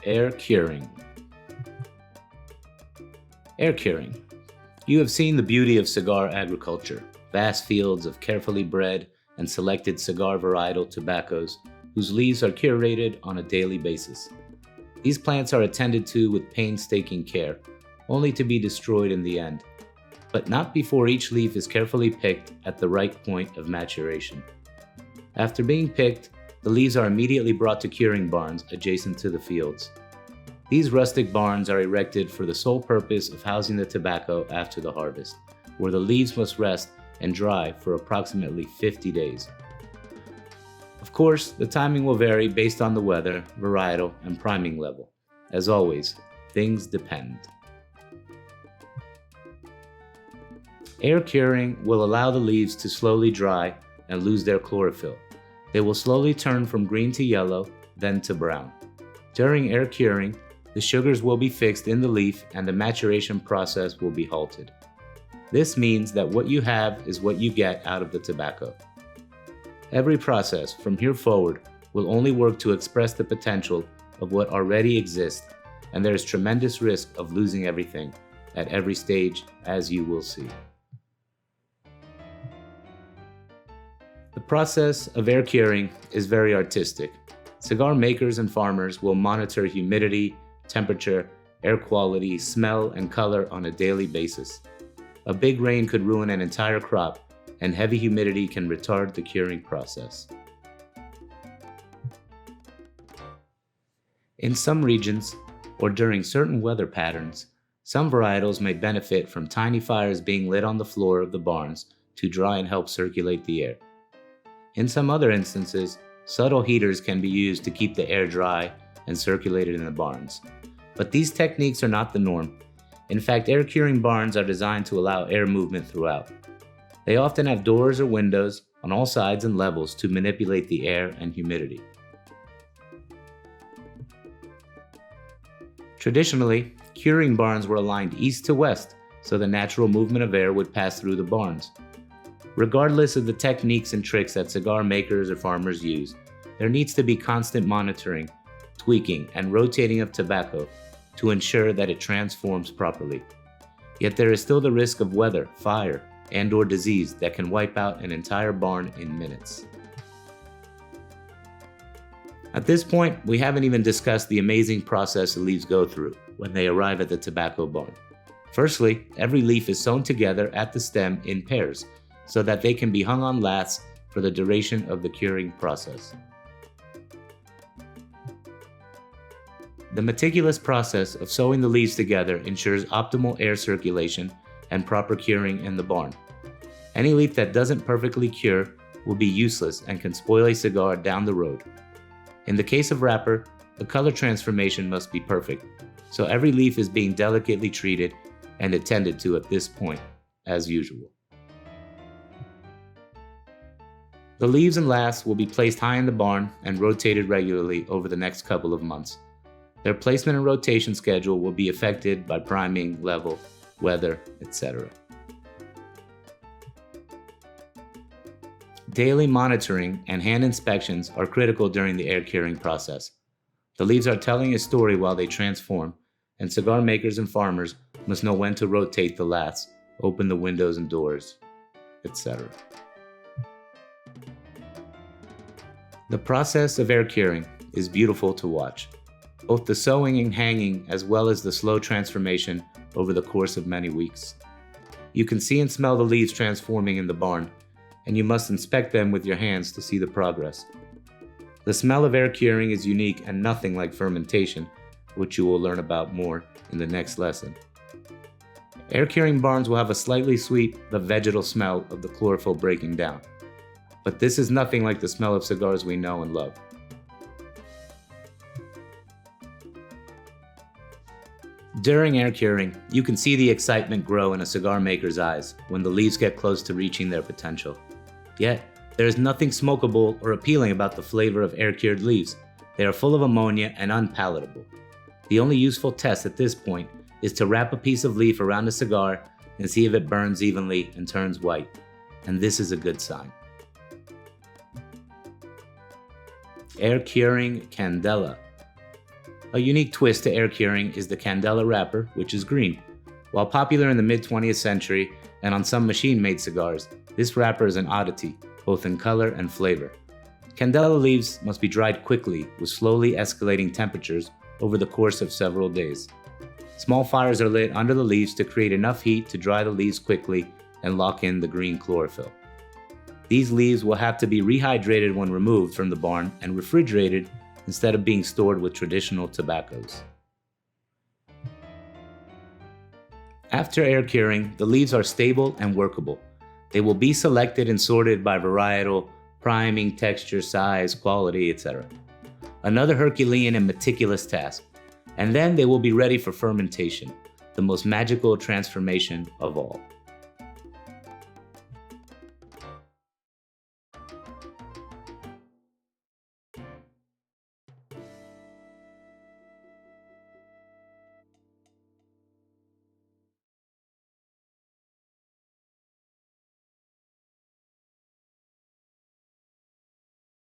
Air curing. Air curing. You have seen the beauty of cigar agriculture, vast fields of carefully bred and selected cigar varietal tobaccos whose leaves are curated on a daily basis. These plants are attended to with painstaking care, only to be destroyed in the end, but not before each leaf is carefully picked at the right point of maturation. After being picked, the leaves are immediately brought to curing barns adjacent to the fields. These rustic barns are erected for the sole purpose of housing the tobacco after the harvest, where the leaves must rest and dry for approximately 50 days. Of course, the timing will vary based on the weather, varietal, and priming level. As always, things depend. Air curing will allow the leaves to slowly dry and lose their chlorophyll. They will slowly turn from green to yellow, then to brown. During air curing, the sugars will be fixed in the leaf and the maturation process will be halted. This means that what you have is what you get out of the tobacco. Every process from here forward will only work to express the potential of what already exists, and there is tremendous risk of losing everything at every stage, as you will see. The process of air curing is very artistic. Cigar makers and farmers will monitor humidity, temperature, air quality, smell, and color on a daily basis. A big rain could ruin an entire crop, and heavy humidity can retard the curing process. In some regions, or during certain weather patterns, some varietals may benefit from tiny fires being lit on the floor of the barns to dry and help circulate the air. In some other instances, subtle heaters can be used to keep the air dry and circulated in the barns. But these techniques are not the norm. In fact, air curing barns are designed to allow air movement throughout. They often have doors or windows on all sides and levels to manipulate the air and humidity. Traditionally, curing barns were aligned east to west so the natural movement of air would pass through the barns. Regardless of the techniques and tricks that cigar makers or farmers use, there needs to be constant monitoring, tweaking, and rotating of tobacco to ensure that it transforms properly. Yet there is still the risk of weather, fire, and/or disease that can wipe out an entire barn in minutes. At this point, we haven't even discussed the amazing process the leaves go through when they arrive at the tobacco barn. Firstly, every leaf is sewn together at the stem in pairs so that they can be hung on laths for the duration of the curing process. The meticulous process of sewing the leaves together ensures optimal air circulation and proper curing in the barn. Any leaf that doesn't perfectly cure will be useless and can spoil a cigar down the road. In the case of wrapper, the color transformation must be perfect, so every leaf is being delicately treated and attended to at this point, as usual. The leaves and laths will be placed high in the barn and rotated regularly over the next couple of months. Their placement and rotation schedule will be affected by priming, level, weather, etc. Daily monitoring and hand inspections are critical during the air curing process. The leaves are telling a story while they transform, and cigar makers and farmers must know when to rotate the laths, open the windows and doors, etc. The process of air curing is beautiful to watch. Both the sewing and hanging as well as the slow transformation over the course of many weeks. You can see and smell the leaves transforming in the barn, and you must inspect them with your hands to see the progress. The smell of air curing is unique and nothing like fermentation, which you will learn about more in the next lesson. Air curing barns will have a slightly sweet but vegetal smell of the chlorophyll breaking down. But this is nothing like the smell of cigars we know and love. During air curing, you can see the excitement grow in a cigar maker's eyes when the leaves get close to reaching their potential. Yet, there is nothing smokable or appealing about the flavor of air-cured leaves. They are full of ammonia and unpalatable. The only useful test at this point is to wrap a piece of leaf around a cigar and see if it burns evenly and turns white. And this is a good sign. Air curing candela. A unique twist to air curing is the candela wrapper, which is green. While popular in the mid-20th century and on some machine-made cigars, this wrapper is an oddity, both in color and flavor. Candela leaves must be dried quickly with slowly escalating temperatures over the course of several days. Small fires are lit under the leaves to create enough heat to dry the leaves quickly and lock in the green chlorophyll. These leaves will have to be rehydrated when removed from the barn and refrigerated instead of being stored with traditional tobaccos. After air curing, the leaves are stable and workable. They will be selected and sorted by varietal, priming, texture, size, quality, etc. Another Herculean and meticulous task. And then they will be ready for fermentation, the most magical transformation of all.